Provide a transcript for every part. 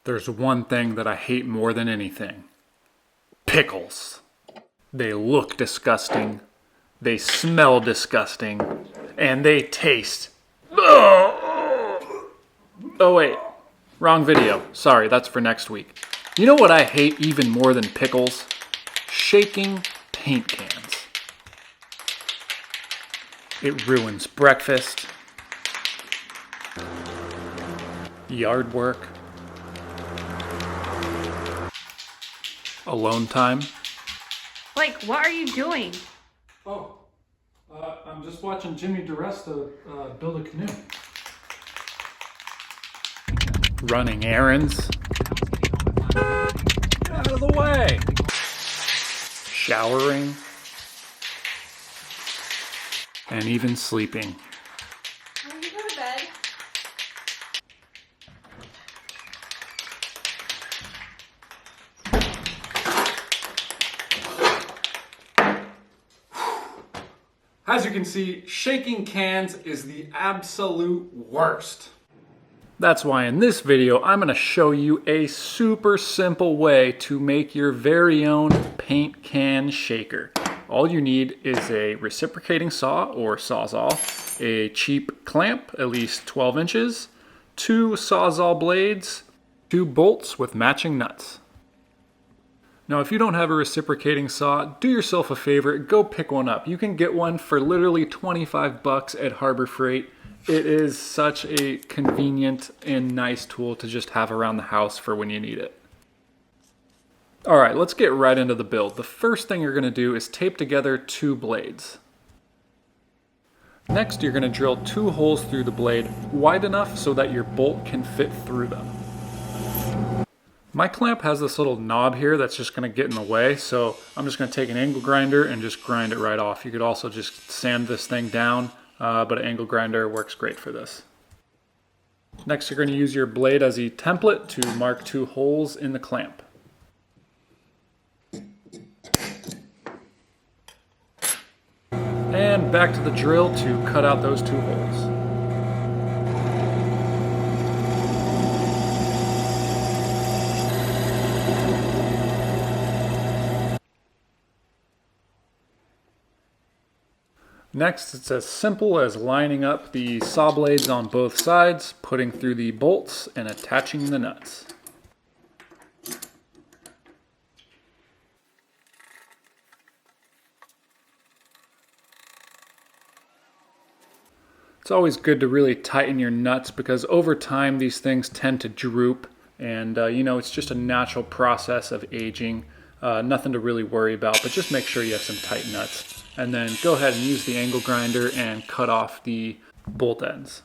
There's one thing that I hate more than anything. Pickles. They look disgusting, they smell disgusting, and they taste. Oh wait, wrong video. Sorry, that's for next week. You know what I hate even more than pickles? Shaking paint cans. It ruins breakfast, yard work, alone time. Blake, what are you doing? Oh, I'm just watching Jimmy DeResta build a canoe. Running errands. Get out of the way. Showering. And even sleeping. Will you go to bed? As you can see, shaking cans is the absolute worst. That's why in this video, I'm going to show you a super simple way to make your very own paint can shaker. All you need is a reciprocating saw or sawzall, a cheap clamp, at least 12 inches, 2 sawzall blades, 2 bolts with matching nuts. Now, if you don't have a reciprocating saw, do yourself a favor, go pick one up. You can get one for literally 25 bucks at Harbor Freight. It is such a convenient and nice tool to just have around the house for when you need it. All right, let's get right into the build. The first thing you're going to do is tape together 2 blades. Next, you're going to drill 2 holes through the blade wide enough so that your bolt can fit through them. My clamp has this little knob here that's just going to get in the way, so I'm just going to take an angle grinder and just grind it right off. You could also just sand this thing down, but an angle grinder works great for this. Next, you're going to use your blade as a template to mark 2 holes in the clamp. And back to the drill to cut out those 2 holes. Next, it's as simple as lining up the saw blades on both sides, putting through the bolts, and attaching the nuts. It's always good to really tighten your nuts because over time these things tend to droop, and it's just a natural process of aging. Nothing to really worry about, but just make sure you have some tight nuts. And then go ahead and use the angle grinder and cut off the bolt ends.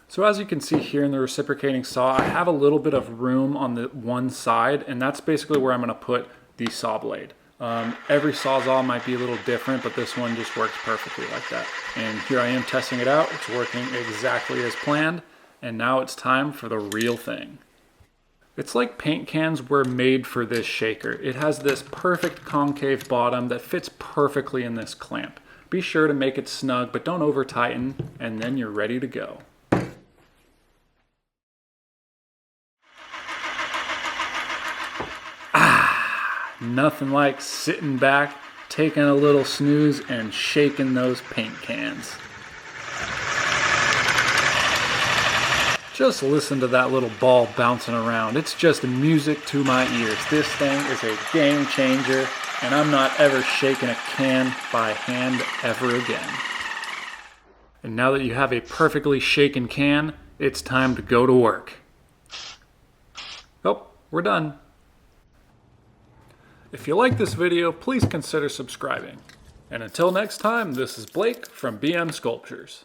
So as you can see here in the reciprocating saw, I have a little bit of room on the one side, and that's basically where I'm going to put the saw blade. Every sawzall might be a little different, but this one just works perfectly like that. And here I am testing it out. It's working exactly as planned, and now it's time for the real thing. It's like paint cans were made for this shaker. It has this perfect concave bottom that fits perfectly in this clamp. Be sure to make it snug, but don't over tighten, and then you're ready to go. Nothing like sitting back, taking a little snooze, and shaking those paint cans. Just listen to that little ball bouncing around. It's just music to my ears. This thing is a game changer, and I'm not ever shaking a can by hand ever again. And now that you have a perfectly shaken can, it's time to go to work. Oh, we're done. If you like this video, please consider subscribing. And until next time, this is Blake from BM Sculptures.